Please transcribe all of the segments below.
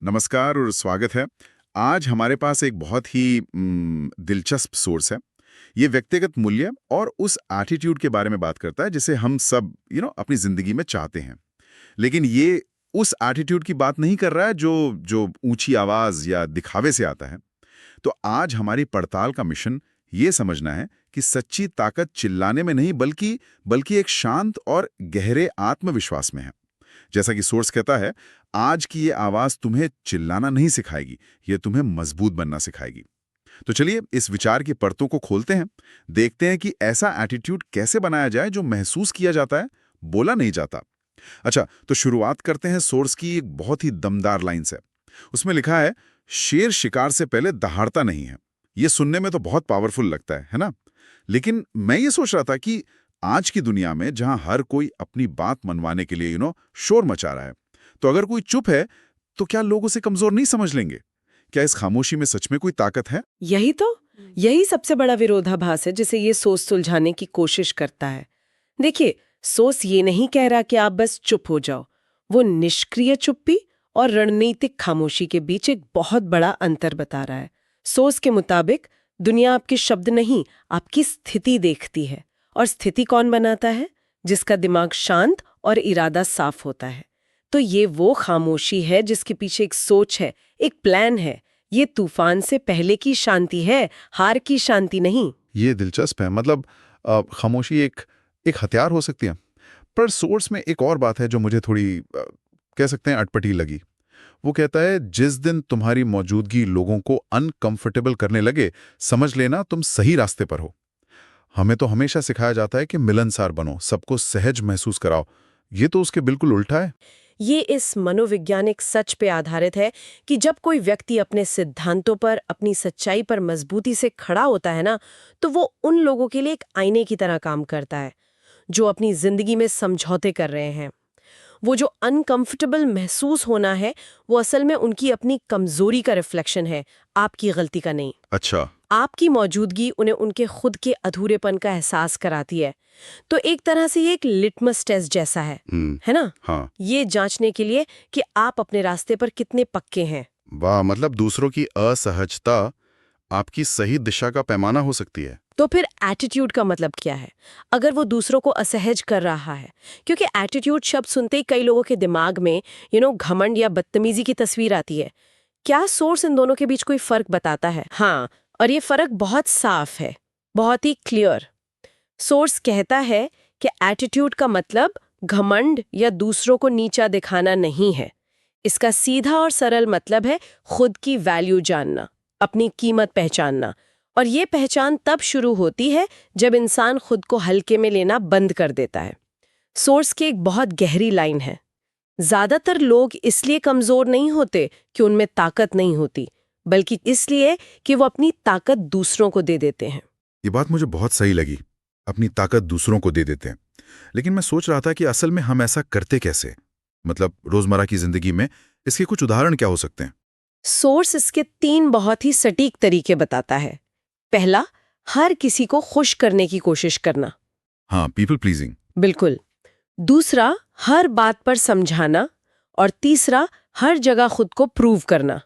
नमस्कार और स्वागत है। आज हमारे पास एक बहुत ही दिलचस्प सोर्स है। ये व्यक्तिगत मूल्य और उस एटीट्यूड के बारे में बात करता है जिसे हम सब अपनी जिंदगी में चाहते हैं। लेकिन ये उस एटीट्यूड की बात नहीं कर रहा है जो जो ऊंची आवाज या दिखावे से आता है। तो आज हमारी पड़ताल का मिशन ये समझना है कि सच्ची ताकत चिल्लाने में नहीं बल्कि बल्कि एक शांत और गहरे आत्मविश्वास में है। जैसा कि सोर्स कहता है, आज की ये आवाज तुम्हें चिल्लाना नहीं सिखाएगी, ये तुम्हें मजबूत बनना सिखाएगी। तो चलिए इस विचार की परतों को खोलते हैं, देखते हैं कि ऐसा एटीट्यूड कैसे बनाया जाए जो महसूस किया जाता है, बोला नहीं जाता। अच्छा, तो शुरुआत करते हैं सोर्स की एक बहुत ही दमदार लाइन से। उसमें लिखा है, शेर शिकार से पहले दहाड़ता नहीं है। ये सुनने में तो बहुत पावरफुल लगता है ना? लेकिन मैं ये सोच रहा था कि आज की दुनिया में जहां हर कोई अपनी बात मनवाने के लिए शोर मचा रहा है, तो अगर कोई चुप है तो क्या लोग उसे कमजोर नहीं समझ लेंगे? क्या इस खामोशी में सच में कोई ताकत है? यही सबसे बड़ा विरोधाभास है जिसे ये सोच सुलझाने की कोशिश करता है। देखिए, सोच ये नहीं कह रहा कि आप बस चुप हो जाओ। वो निष्क्रिय चुप्पी और रणनीतिक खामोशी के बीच एक बहुत बड़ा अंतर बता रहा है। सोच के मुताबिक दुनिया आपके शब्द नहीं, आपकी स्थिति देखती है। और स्थिति कौन बनाता है? जिसका दिमाग शांत और इरादा साफ होता है। तो ये वो खामोशी है जिसके पीछे एक सोच है, एक प्लान है। ये तूफान से पहले की शांति है, हार की शांति नहीं। ये दिलचस्प है। मतलब खामोशी एक एक हथियार हो सकती है। पर सोर्स में एक और बात है जो मुझे थोड़ी कह सकते हैं अटपटी लगी। वो कहता है, जिस दिन तुम्हारी मौजूदगी लोगों को अनकंफर्टेबल करने लगे, समझ लेना तुम सही रास्ते पर हो। हमें तो हमेशा सिखाया जाता है कि मिलनसार बनो, सबको सहज महसूस कराओ। ये तो उसके बिल्कुल उल्टा है। ये इस मनोवैज्ञानिक सच पे आधारित है कि जब कोई व्यक्ति अपने सिद्धांतों पर, अपनी सच्चाई पर मजबूती से खड़ा होता है ना, तो वो उन लोगों के लिए एक आईने की तरह काम करता है जो अपनी जिंदगी में समझौते कर रहे हैं। वो जो अनकंफर्टेबल महसूस होना है, वो असल में उनकी अपनी कमजोरी का रिफ्लेक्शन है, आपकी गलती का नहीं। अच्छा। आपकी मौजूदगी उन्हें उनके खुद के अधूरेपन का एहसास कराती है। तो एक तरह से ये एक लिटमस टेस्ट जैसा है ना? हाँ। ये जांचने के लिए कि आप अपने रास्ते पर कितने पक्के हैं। वाह, मतलब दूसरों की असहजता आपकी सही दिशा का पैमाना हो सकती है। तो फिर एटीट्यूड का मतलब क्या है? अगर वो दूसरों को असहज कर रहा है, क्योंकि एटीट्यूड शब्द सुनते ही कई लोगों के दिमाग में घमंड या बदतमीजी की तस्वीर आती है। क्या सोर्स इन दोनों के बीच कोई फर्क बताता है? हाँ, और ये फर्क बहुत साफ है, बहुत ही क्लियर। सोर्स कहता है कि एटीट्यूड का मतलब घमंड या दूसरों को नीचा दिखाना नहीं है। इसका सीधा और सरल मतलब है खुद की वैल्यू जानना, अपनी कीमत पहचानना। और ये पहचान तब शुरू होती है जब इंसान खुद को हल्के में लेना बंद कर देता है। सोर्स की एक बहुत गहरी लाइन है, ज्यादातर लोग इसलिए कमजोर नहीं होते कि उनमें ताकत नहीं होती, बल्कि इसलिए कि वो अपनी ताकत दूसरों को दे देते हैं। ये बात मुझे बहुत सही लगी, अपनी ताकत दूसरों को दे देते हैं। लेकिन मैं सोच रहा था कि असल में हम ऐसा करते कैसे? मतलब रोजमर्रा की जिंदगी में इसके कुछ उदाहरण क्या हो सकते हैं? सोर्स इसके 3 बहुत ही सटीक तरीके बताता है। पहला, हर किसी को खुश करने की कोशिश करना। हाँ, पीपल प्लीजिंग। बिल्कुल। दूसरा, हर बात पर समझाना। और तीसरा, हर जगह खुद को प्रूव करना।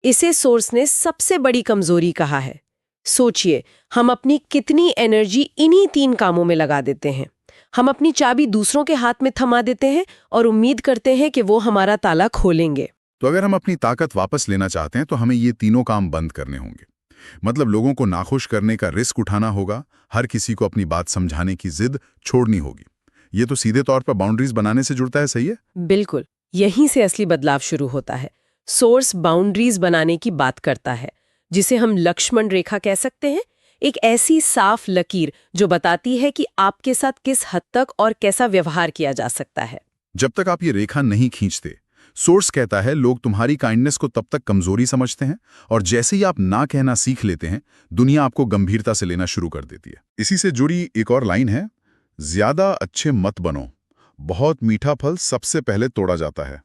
इसे सोर्स ने सबसे बड़ी कमजोरी कहा है। सोचिए, हम अपनी कितनी एनर्जी इन्हीं 3 कामों में लगा देते हैं। हम अपनी चाबी दूसरों के हाथ में थमा देते हैं और उम्मीद करते हैं कि वो हमारा ताला खोलेंगे। तो अगर हम अपनी ताकत वापस लेना चाहते हैं तो हमें ये तीनों काम बंद करने होंगे। मतलब लोगों को नाखुश करने का रिस्क उठाना होगा, हर किसी को अपनी बात समझाने की जिद छोड़नी होगी। ये तो सीधे तौर पर बाउंड्रीज बनाने से जुड़ता है, सही है? बिल्कुल, यहीं से असली बदलाव शुरू होता है। सोर्स बाउंड्रीज बनाने की बात करता है, जिसे हम लक्ष्मण रेखा कह सकते हैं। एक ऐसी साफ लकीर जो बताती है कि आपके साथ किस हद तक और कैसा व्यवहार किया जा सकता है। जब तक आप ये रेखा नहीं खींचते, सोर्स कहता है, लोग तुम्हारी काइंडनेस को तब तक कमजोरी समझते हैं और जैसे ही आप ना कहना सीख लेते हैं, दुनिया आपको गंभीरता से लेना शुरू कर देती है। इसी से जुड़ी एक और लाइन है, ज्यादा अच्छे मत बनो, बहुत मीठा फल सबसे पहले तोड़ा जाता है।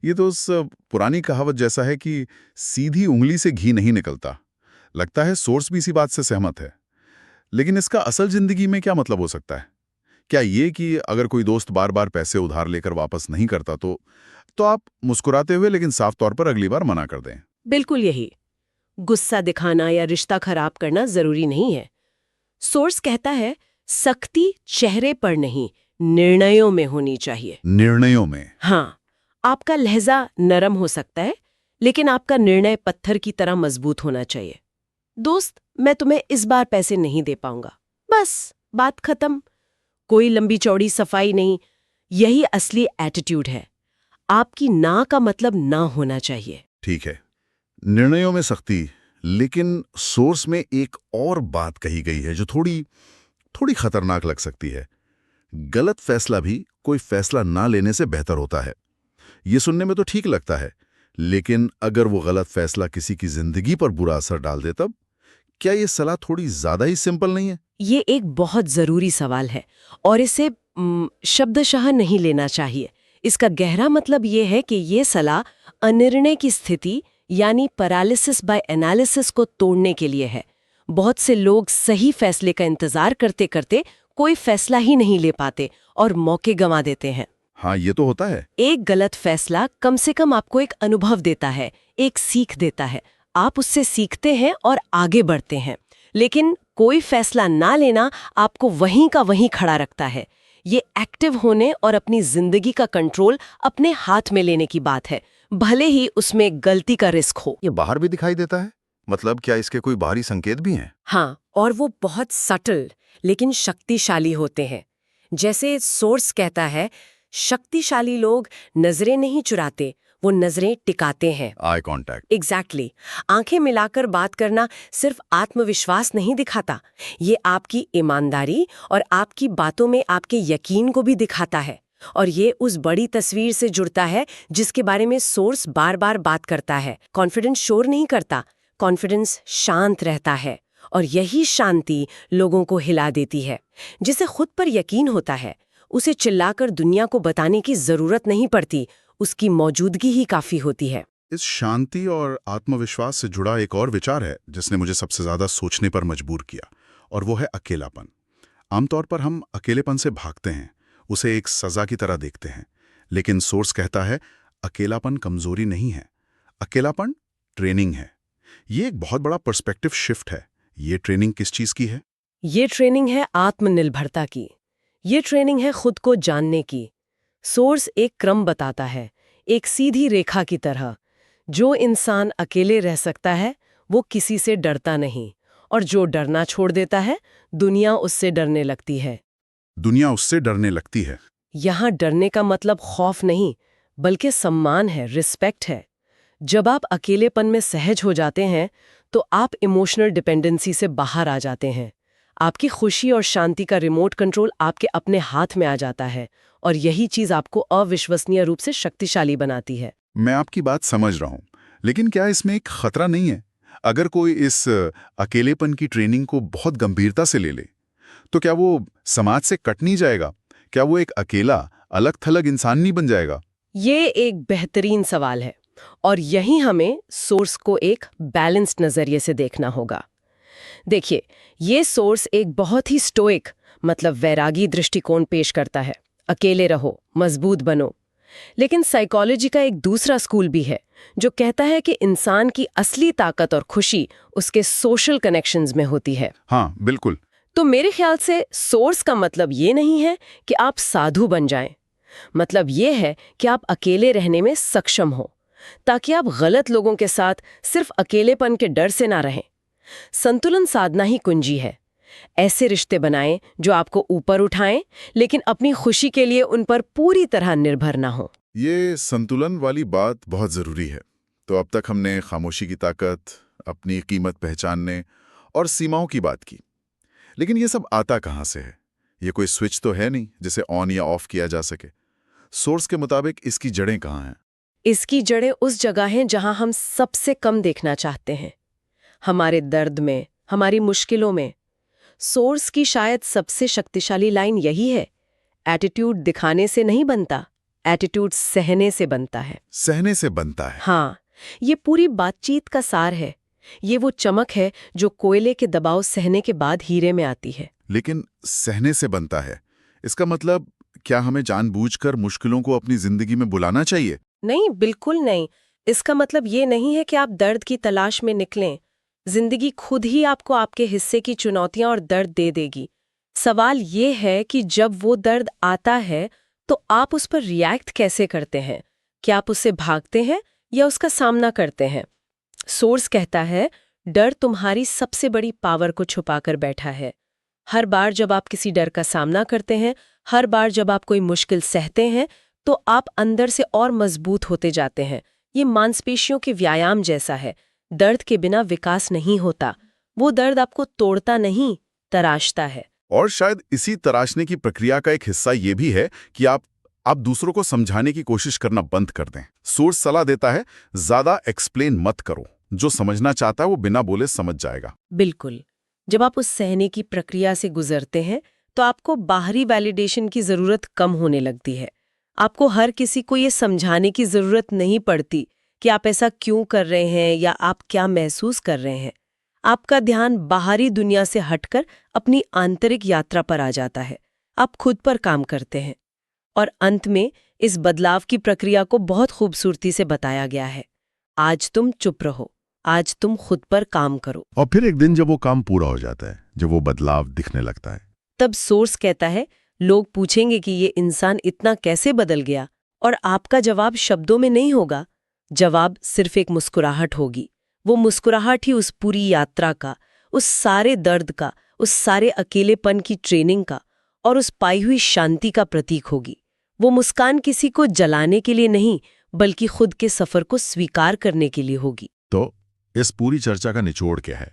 ये तो उस पुरानी कहावत जैसा है कि सीधी उंगली से घी नहीं निकलता। लगता है सोर्स भी इसी बात से सहमत है। लेकिन इसका असल जिंदगी में क्या मतलब हो सकता है? क्या ये कि अगर कोई दोस्त बार बार पैसे उधार लेकर वापस नहीं करता तो आप मुस्कुराते हुए लेकिन साफ तौर पर अगली बार मना कर दें? बिल्कुल यही। गुस्सा दिखाना या रिश्ता खराब करना जरूरी नहीं है। सोर्स कहता है सख्ती चेहरे पर नहीं, निर्णयों में होनी चाहिए। निर्णयों में? हाँ, आपका लहजा नरम हो सकता है, लेकिन आपका निर्णय पत्थर की तरह मजबूत होना चाहिए। दोस्त, मैं तुम्हें इस बार पैसे नहीं दे पाऊंगा, बस बात खत्म। कोई लंबी चौड़ी सफाई नहीं। यही असली एटीट्यूड है। आपकी ना का मतलब ना होना चाहिए। ठीक है, निर्णयों में सख्ती, लेकिन सोर्स में एक और बात कही गई है जो थोड़ी खतरनाक लग सकती है। गलत फैसला भी कोई फैसला ना लेने से बेहतर होता है। ये सुनने में तो ठीक लगता है, लेकिन अगर वो गलत फैसला किसी की जिंदगी पर बुरा असर डाल दे तब? क्या ये सलाह थोड़ी ज्यादा ही सिंपल नहीं है? ये एक बहुत जरूरी सवाल है और इसे शब्दशः नहीं लेना चाहिए। इसका गहरा मतलब ये है कि ये सलाह अनिर्णय की स्थिति यानी पैरालिसिस बाय एनालिसिस को तोड़ने के लिए है। बहुत से लोग सही फैसले का इंतजार करते करते कोई फैसला ही नहीं ले पाते और मौके गंवा देते हैं। हाँ, ये तो होता है। एक गलत फैसला कम से कम आपको एक अनुभव देता है, एक सीख देता है। आप उससे सीखते हैं और आगे बढ़ते हैं। लेकिन कोई फैसला ना लेना आपको वहीं का वहीं खड़ा रखता है। ये एक्टिव होने और अपनी जिंदगी का कंट्रोल अपने हाथ में लेने की बात है, भले ही उसमें गलती का रिस्क हो। ये बाहर भी दिखाई देता है? मतलब क्या इसके कोई बाहरी संकेत भी हैं? हाँ, और वो बहुत सटल लेकिन शक्तिशाली होते हैं। जैसे सोर्स कहता है, शक्तिशाली लोग नजरें नहीं चुराते, वो नजरें टिकाते हैं। Eye contact. एग्जैक्टली। आंखें मिलाकर बात करना सिर्फ आत्मविश्वास नहीं दिखाता, ये आपकी ईमानदारी और आपकी बातों में आपके यकीन को भी दिखाता है। और ये उस बड़ी तस्वीर से जुड़ता है जिसके बारे में सोर्स बार बार बात करता है। कॉन्फिडेंस शोर नहीं करता, कॉन्फिडेंस शांत रहता है। और यही शांति लोगों को हिला देती है। जिसे खुद पर यकीन होता है, उसे चिल्लाकर दुनिया को बताने की जरूरत नहीं पड़ती, उसकी मौजूदगी ही काफी होती है। इस शांति और आत्मविश्वास से जुड़ा एक और विचार है जिसने मुझे सबसे ज्यादा सोचने पर मजबूर किया, और वो है अकेलापन। आमतौर पर हम अकेलेपन से भागते हैं, उसे एक सजा की तरह देखते हैं। लेकिन सोर्स कहता है अकेलापन कमजोरी नहीं है, अकेलापन ट्रेनिंग है। ये एक बहुत बड़ा पर्सपेक्टिव शिफ्ट है। ये ट्रेनिंग किस चीज की है? ये ट्रेनिंग है आत्मनिर्भरता की। ये ट्रेनिंग है खुद को जानने की। सोर्स एक क्रम बताता है, एक सीधी रेखा की तरह। जो इंसान अकेले रह सकता है वो किसी से डरता नहीं, और जो डरना छोड़ देता है दुनिया उससे डरने लगती है। दुनिया उससे डरने लगती है। यहाँ डरने का मतलब खौफ नहीं, बल्कि सम्मान है, रिस्पेक्ट है। जब आप अकेलेपन में सहज हो जाते हैं तो आप इमोशनल डिपेंडेंसी से बाहर आ जाते हैं। आपकी खुशी और शांति का रिमोट कंट्रोल आपके अपने हाथ में आ जाता है, और यही चीज आपको अविश्वसनीय रूप से शक्तिशाली बनाती है। मैं आपकी बात समझ रहा हूं, लेकिन क्या इसमें एक खतरा नहीं है? अगर कोई इस अकेलेपन की ट्रेनिंग को बहुत गंभीरता से ले ले, तो क्या वो समाज से कट नहीं जाएगा? क्या वो एक अकेला अलग थलग इंसान नहीं बन जाएगा? ये एक बेहतरीन सवाल है, और यही हमें सोर्स को एक बैलेंस्ड नजरिए से देखना होगा। देखिए, ये सोर्स एक बहुत ही स्टोइक मतलब वैरागी दृष्टिकोण पेश करता है। अकेले रहो, मजबूत बनो। लेकिन साइकोलॉजी का एक दूसरा स्कूल भी है जो कहता है कि इंसान की असली ताकत और खुशी उसके सोशल कनेक्शंस में होती है। हाँ, बिल्कुल। तो मेरे ख्याल से सोर्स का मतलब ये नहीं है कि आप साधु बन जाएं। मतलब ये है कि आप अकेले रहने में सक्षम हो, ताकि आप गलत लोगों के साथ सिर्फ अकेलेपन के डर से ना रहें। संतुलन साधना ही कुंजी है। ऐसे रिश्ते बनाएं जो आपको ऊपर उठाएं, लेकिन अपनी खुशी के लिए उन पर पूरी तरह निर्भर ना हो। ये संतुलन वाली बात बहुत ज़रूरी है। तो अब तक हमने खामोशी की ताकत, अपनी कीमत पहचानने और सीमाओं की बात की। लेकिन ये सब आता कहाँ से है? ये कोई स्विच तो है नहीं जिसे ऑन या ऑफ किया जा सके। सोर्स के मुताबिक इसकी जड़ें कहाँ हैं? इसकी जड़ें उस जगह हैं जहां हम सबसे कम देखना चाहते हैं, हमारे दर्द में, हमारी मुश्किलों में। सोर्स की शायद सबसे शक्तिशाली लाइन यही है, एटीट्यूड दिखाने से नहीं बनता, एटीट्यूड सहने से बनता है। सहने से बनता है। हाँ, ये पूरी बातचीत का सार है। ये वो चमक है जो कोयले के दबाव सहने के बाद हीरे में आती है। लेकिन सहने से बनता है, इसका मतलब क्या हमें जानबूझकर मुश्किलों को अपनी जिंदगी में बुलाना चाहिए? नहीं, बिल्कुल नहीं। इसका मतलब ये नहीं है कि आप दर्द की तलाश में निकलें। जिंदगी खुद ही आपको आपके हिस्से की चुनौतियां और दर्द दे देगी। सवाल ये है कि जब वो दर्द आता है तो आप उस पर रिएक्ट कैसे करते हैं? क्या आप उससे भागते हैं या उसका सामना करते हैं? सोर्स कहता है, डर तुम्हारी सबसे बड़ी पावर को छुपाकर बैठा है। हर बार जब आप किसी डर का सामना करते हैं, हर बार जब आप कोई मुश्किल सहते हैं, तो आप अंदर से और मजबूत होते जाते हैं। ये मांसपेशियों के व्यायाम जैसा है। दर्द के बिना विकास नहीं होता। वो दर्द आपको तोड़ता नहीं, तराशता है। और शायद इसी तराशने की प्रक्रिया का एक हिस्सा ये भी है कि आप दूसरों को समझाने की कोशिश करना बंद कर दें। सोर्स सलाह देता है, ज्यादा एक्सप्लेन मत करो। जो समझना चाहता है वो बिना बोले समझ जाएगा। बिल्कुल। जब आप उस सहने की प्रक्रिया से गुजरते हैं, तो आपको बाहरी वैलिडेशन की जरूरत कम होने लगती है। आपको हर किसी को ये समझाने की जरूरत नहीं पड़ती कि आप ऐसा क्यों कर रहे हैं या आप क्या महसूस कर रहे हैं। आपका ध्यान बाहरी दुनिया से हटकर अपनी आंतरिक यात्रा पर आ जाता है। आप खुद पर काम करते हैं। और अंत में इस बदलाव की प्रक्रिया को बहुत खूबसूरती से बताया गया है। आज तुम चुप रहो, आज तुम खुद पर काम करो। और फिर एक दिन जब वो काम पूरा हो जाता है, जब वो बदलाव दिखने लगता है, तब सोर्स कहता है, लोग पूछेंगे कि ये इंसान इतना कैसे बदल गया, और आपका जवाब शब्दों में नहीं होगा। जवाब सिर्फ एक मुस्कुराहट होगी। वो मुस्कुराहट ही उस पूरी यात्रा का, उस सारे दर्द का, उस सारे अकेलेपन की ट्रेनिंग का और उस पाई हुई शांति का प्रतीक होगी। वो मुस्कान किसी को जलाने के लिए नहीं, बल्कि खुद के सफर को स्वीकार करने के लिए होगी। तो इस पूरी चर्चा का निचोड़ क्या है?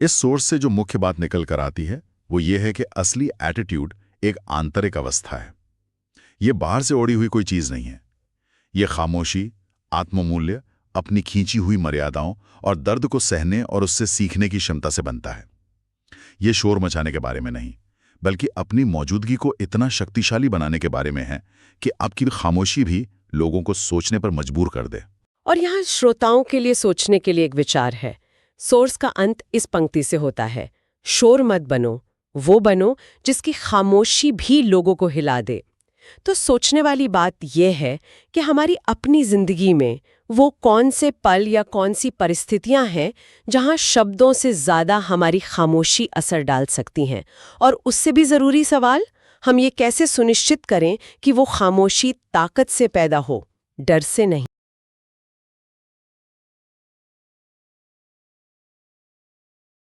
इस सोर्स से जो मुख्य बात निकल कर आती है वो ये है कि असली एटीट्यूड एक आंतरिक अवस्था है। ये बाहर से ओढ़ी हुई कोई चीज नहीं है। ये खामोशी, आत्ममूल्य, अपनी खींची हुई मर्यादाओं और दर्द को सहने और उससे सीखने की क्षमता से बनता है। ये शोर मचाने के बारे में नहीं, बल्कि अपनी मौजूदगी को इतना शक्तिशाली बनाने के बारे में है कि आपकी खामोशी भी लोगों को सोचने पर मजबूर कर दे। और यहाँ श्रोताओं के लिए सोचने के लिए एक विचार है। सोर्स का अंत इस पंक्ति से होता है, शोर मत बनो, वो बनो जिसकी खामोशी भी लोगों को हिला दे। तो सोचने वाली बात यह है कि हमारी अपनी जिंदगी में वो कौन से पल या कौन सी परिस्थितियां हैं जहां शब्दों से ज्यादा हमारी खामोशी असर डाल सकती हैं। और उससे भी जरूरी सवाल, हम ये कैसे सुनिश्चित करें कि वो खामोशी ताकत से पैदा हो, डर से नहीं।